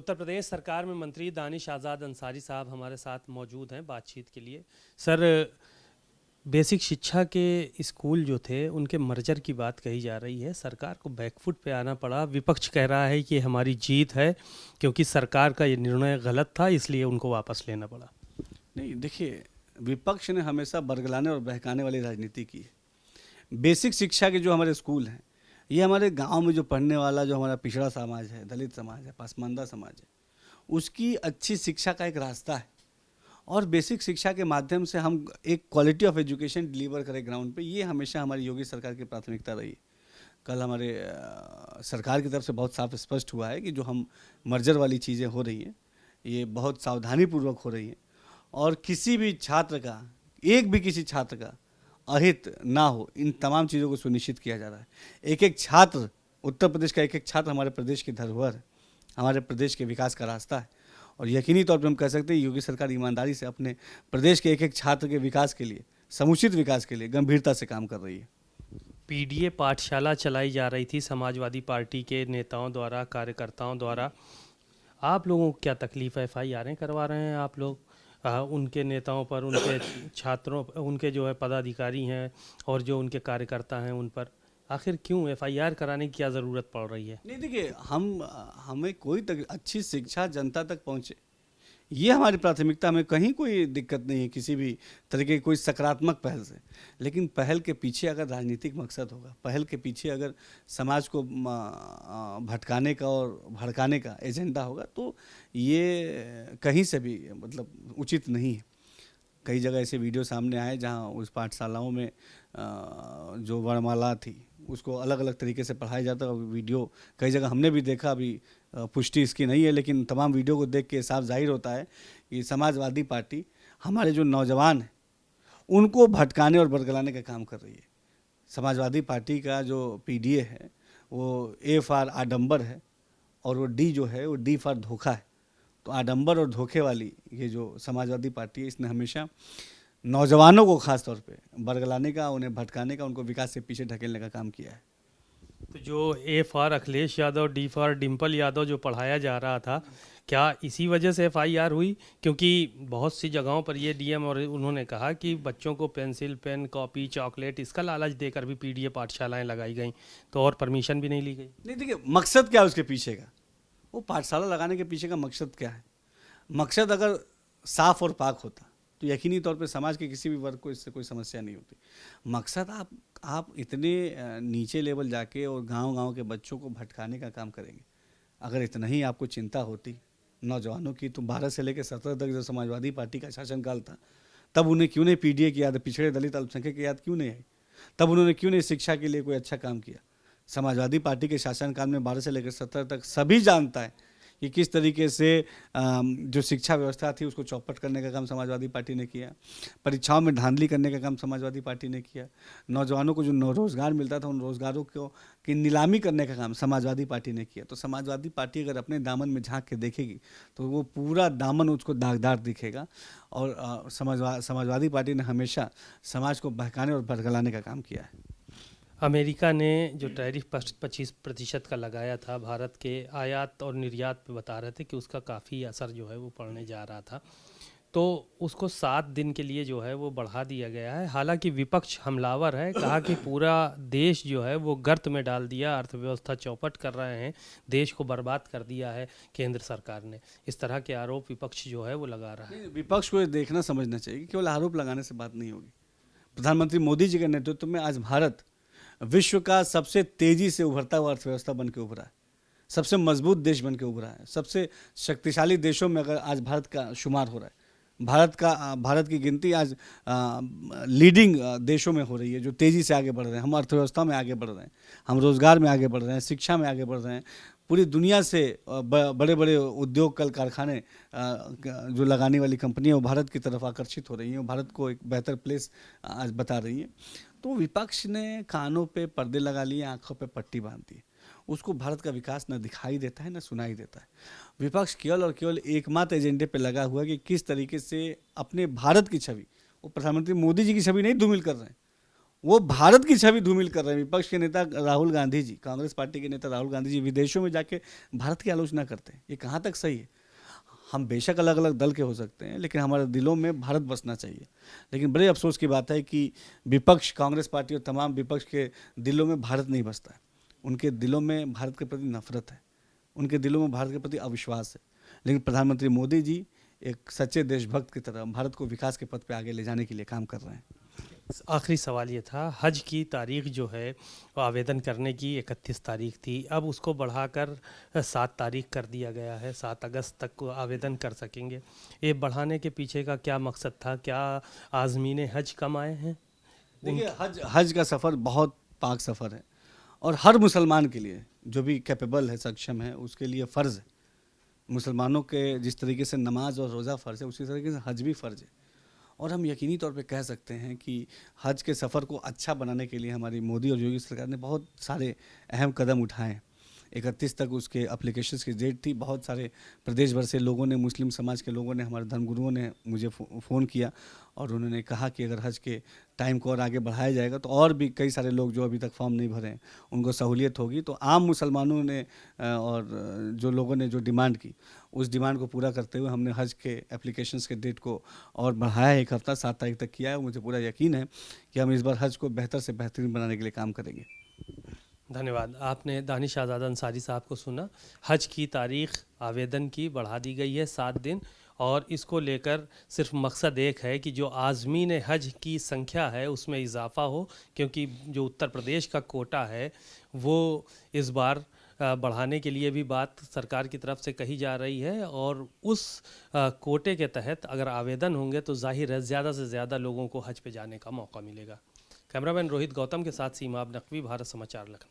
उत्तर प्रदेश सरकार में मंत्री दानिश आज़ाद अंसारी साहब हमारे साथ मौजूद हैं बातचीत के लिए। सर, बेसिक शिक्षा के स्कूल जो थे उनके मर्जर की बात कही जा रही है। सरकार को बैकफुट पे आना पड़ा। विपक्ष कह रहा है कि हमारी जीत है क्योंकि सरकार का ये निर्णय गलत था, इसलिए उनको वापस लेना पड़ा। नहीं, देखिए, विपक्ष ने हमेशा बरगलाने और बहकाने वाली राजनीति की है। बेसिक शिक्षा के जो हमारे स्कूल हैं, ये हमारे गांव में जो पढ़ने वाला जो हमारा पिछड़ा समाज है, दलित समाज है, पसमानदा समाज है, उसकी अच्छी शिक्षा का एक रास्ता है। और बेसिक शिक्षा के माध्यम से हम एक क्वालिटी ऑफ एजुकेशन डिलीवर करें ग्राउंड पे, ये हमेशा हमारी योगी सरकार की प्राथमिकता रही है। कल हमारे सरकार की तरफ से बहुत साफ स्पष्ट हुआ है कि जो हम मर्जर वाली चीज़ें हो रही हैं, ये बहुत सावधानीपूर्वक हो रही हैं और किसी भी छात्र का, एक भी किसी छात्र का अहित ना हो, इन तमाम चीज़ों को सुनिश्चित किया जा रहा है। एक एक छात्र, उत्तर प्रदेश का एक एक छात्र हमारे प्रदेश की धरोहर है, हमारे प्रदेश के विकास का रास्ता है। और यकीनी तौर पर हम कह सकते हैं योगी सरकार ईमानदारी से अपने प्रदेश के एक एक छात्र के विकास के लिए, समुचित विकास के लिए गंभीरता से काम कर रही है। पीडीए पाठशाला चलाई जा रही थी समाजवादी पार्टी के नेताओं द्वारा, कार्यकर्ताओं द्वारा। आप लोगों को क्या तकलीफ है? एफआईआरें करवा रहे हैं आप लोग उनके नेताओं पर, उनके छात्रों, उनके जो है पदाधिकारी हैं और जो उनके कार्यकर्ता हैं उन पर। आखिर क्यों एफआईआर कराने की क्या ज़रूरत पड़ रही है? नहीं, देखिए, हमें कोई अच्छी शिक्षा जनता तक पहुँचे, ये हमारी प्राथमिकता। हमें कहीं कोई दिक्कत नहीं है किसी भी तरीके की कोई सकारात्मक पहल से, लेकिन पहल के पीछे अगर राजनीतिक मकसद होगा, पहल के पीछे अगर समाज को भटकाने का और भड़काने का एजेंडा होगा, तो ये कहीं से भी मतलब उचित नहीं है। कई जगह ऐसे वीडियो सामने आए जहां उस पाठशालाओं में जो वर्णमाला थी उसको अलग अलग तरीके से पढ़ाया जाता है। वीडियो कई जगह हमने भी देखा, अभी पुष्टि इसकी नहीं है, लेकिन तमाम वीडियो को देख के साफ जाहिर होता है कि समाजवादी पार्टी हमारे जो नौजवान हैं उनको भटकाने और बरगलाने का काम कर रही है। समाजवादी पार्टी का जो पीडीए है वो ए फॉर आडंबर है और वो डी जो है वो डी फॉर धोखा है। तो आडंबर और धोखे वाली ये जो समाजवादी पार्टी है, इसने हमेशा नौजवानों को खास तौर पे बरगलाने का, उन्हें भटकाने का, उनको विकास से पीछे ढकेलने का काम किया है। तो जो A for Akhilesh Yadav, D for Dimple Yadav जो पढ़ाया जा रहा था, क्या इसी वजह से एफआईआर हुई? क्योंकि बहुत सी जगहों पर ये डीएम और उन्होंने कहा कि बच्चों को पेंसिल, पेन, कॉपी, चॉकलेट इसका लालच देकर भी पीडीए पाठशालाएं लगाई गई, तो और परमिशन भी नहीं ली गई। नहीं, देखिए, मकसद क्या है उसके पीछे का, वो पाठशाला लगाने के पीछे का मकसद क्या है? मकसद अगर साफ और पाक होता तो यकीनी तौर पे समाज के किसी भी वर्ग को इससे कोई समस्या नहीं होती। मकसद आप इतने नीचे लेवल जाके और गांव-गांव के बच्चों को भटकाने का काम करेंगे। अगर इतना ही आपको चिंता होती नौजवानों की, तो 12 से लेकर 17 तक जो समाजवादी पार्टी का शासनकाल था, तब उन्हें क्यों नहीं पीडीए की याद, पिछड़े दलित अल्पसंख्यक की याद क्यों नहीं आई? तब उन्होंने क्यों नहीं शिक्षा के लिए कोई अच्छा काम किया? समाजवादी पार्टी के शासनकाल में 12 से लेकर 17 तक सभी जानता है कि किस तरीके से जो शिक्षा व्यवस्था थी उसको चौपट करने का काम समाजवादी पार्टी ने किया, परीक्षाओं में धांधली करने का काम समाजवादी पार्टी ने किया, नौजवानों को जो रोज़गार मिलता था उन रोज़गारों को की नीलामी करने का काम समाजवादी पार्टी ने किया। तो समाजवादी पार्टी अगर अपने दामन में झांक के देखेगी तो वो पूरा दामन उसको दागदार दिखेगा। और समाजवादी पार्टी ने हमेशा समाज को बहकाने और भड़कलाने का काम किया है। अमेरिका ने जो टैरिफ 25% का लगाया था भारत के आयात और निर्यात पे, बता रहे थे कि उसका काफ़ी असर जो है वो पड़ने जा रहा था, तो उसको 7 दिन के लिए जो है वो बढ़ा दिया गया है। हालांकि विपक्ष हमलावर है, कहा कि पूरा देश जो है वो गर्त में डाल दिया, अर्थव्यवस्था चौपट कर रहे हैं, देश को बर्बाद कर दिया है केंद्र सरकार ने। इस तरह के आरोप विपक्ष जो है वो लगा रहा है। विपक्ष को ये देखना समझना चाहिए कि केवल आरोप लगाने से बात नहीं होगी। प्रधानमंत्री मोदी जी के नेतृत्व में आज भारत विश्व का सबसे तेजी से उभरता हुआ अर्थव्यवस्था बन के उभरा है, सबसे मजबूत देश बन के उभरा है, सबसे शक्तिशाली देशों में अगर आज भारत का शुमार हो रहा है। भारत की गिनती आज लीडिंग देशों में हो रही है, जो तेज़ी से आगे बढ़ रहे हैं। हम अर्थव्यवस्था में आगे बढ़ रहे हैं, हम रोज़गार में आगे बढ़ रहे हैं, शिक्षा में आगे बढ़ रहे हैं। पूरी दुनिया से बड़े बड़े उद्योग, कल कारखाने जो लगाने वाली कंपनियां वो भारत की तरफ आकर्षित हो रही हैं, भारत को एक बेहतर प्लेस आज बता रही हैं। तो विपक्ष ने कानों पे पर्दे लगा लिए, आंखों पे पट्टी बांध दी। उसको भारत का विकास न दिखाई देता है न सुनाई देता है। विपक्ष केवल और केवल एकमात्र एजेंडे पे लगा हुआ है कि किस तरीके से अपने भारत की छवि, वो प्रधानमंत्री मोदी जी की छवि नहीं धूमिल कर रहे हैं, वो भारत की छवि धूमिल कर रहे हैं। विपक्ष के नेता राहुल गांधी जी, कांग्रेस पार्टी के नेता राहुल गांधी जी विदेशों में जाके भारत की आलोचना करते हैं। ये कहाँ तक सही है? हम बेशक अलग अलग दल के हो सकते हैं, लेकिन हमारे दिलों में भारत बसना चाहिए। लेकिन बड़े अफसोस की बात है कि विपक्ष, कांग्रेस पार्टी और तमाम विपक्ष के दिलों में भारत नहीं बसता है। उनके दिलों में भारत के प्रति नफरत है, उनके दिलों में भारत के प्रति अविश्वास है। लेकिन प्रधानमंत्री मोदी जी एक सच्चे देशभक्त की तरह भारत को विकास के पथ पे आगे ले जाने के लिए काम कर रहे हैं। आखिरी सवाल ये था, हज की तारीख जो है वो आवेदन करने की 31 तारीख थी, अब उसको बढ़ाकर 7 तारीख कर दिया गया है, 7 अगस्त तक को आवेदन कर सकेंगे। ये बढ़ाने के पीछे का क्या मकसद था? क्या आज़मीन हज कम आए हैं? देखिए, हज का सफ़र बहुत पाक सफ़र है और हर मुसलमान के लिए, जो भी कैपेबल है, सक्षम है, उसके लिए फ़र्ज़ है। मुसलमानों के जिस तरीके से नमाज और रोज़ा फ़र्ज़ है, उसी तरीके से हज भी फ़र्ज़ है। और हम यकीनी तौर पे कह सकते हैं कि हज के सफ़र को अच्छा बनाने के लिए हमारी मोदी और योगी सरकार ने बहुत सारे अहम कदम उठाए हैं। 31 तक उसके एप्लीकेशंस की डेट थी। बहुत सारे प्रदेश भर से लोगों ने, मुस्लिम समाज के लोगों ने, हमारे धर्मगुरुओं ने मुझे फ़ोन किया और उन्होंने कहा कि अगर हज के टाइम को और आगे बढ़ाया जाएगा तो और भी कई सारे लोग जो अभी तक फॉर्म नहीं भरे हैं उनको सहूलियत होगी। तो आम मुसलमानों ने और जो लोगों ने जो डिमांड की, उस डिमांड को पूरा करते हुए हमने हज के एप्लीकेशंस के डेट को और बढ़ाया है, 1 हफ्ता 7 तारीख तक किया है। मुझे पूरा यकीन है कि हम इस बार हज को बेहतर से बेहतरीन बनाने के लिए काम करेंगे। धन्यवाद। आपने दानिश आज़ाद अंसारी साहब को सुना। हज की तारीख आवेदन की बढ़ा दी गई है 7 दिन, और इसको लेकर सिर्फ मकसद एक है कि जो आज़मीन हज की संख्या है उसमें इजाफ़ा हो, क्योंकि जो उत्तर प्रदेश का कोटा है वो इस बार बढ़ाने के लिए भी बात सरकार की तरफ से कही जा रही है, और उस कोटे के तहत अगर आवेदन होंगे तो जाहिर है ज़्यादा से ज़्यादा लोगों को हज पे जाने का मौका मिलेगा। कैमरामैन रोहित गौतम के साथ सीमा नकवी, भारत समाचार, लखनऊ।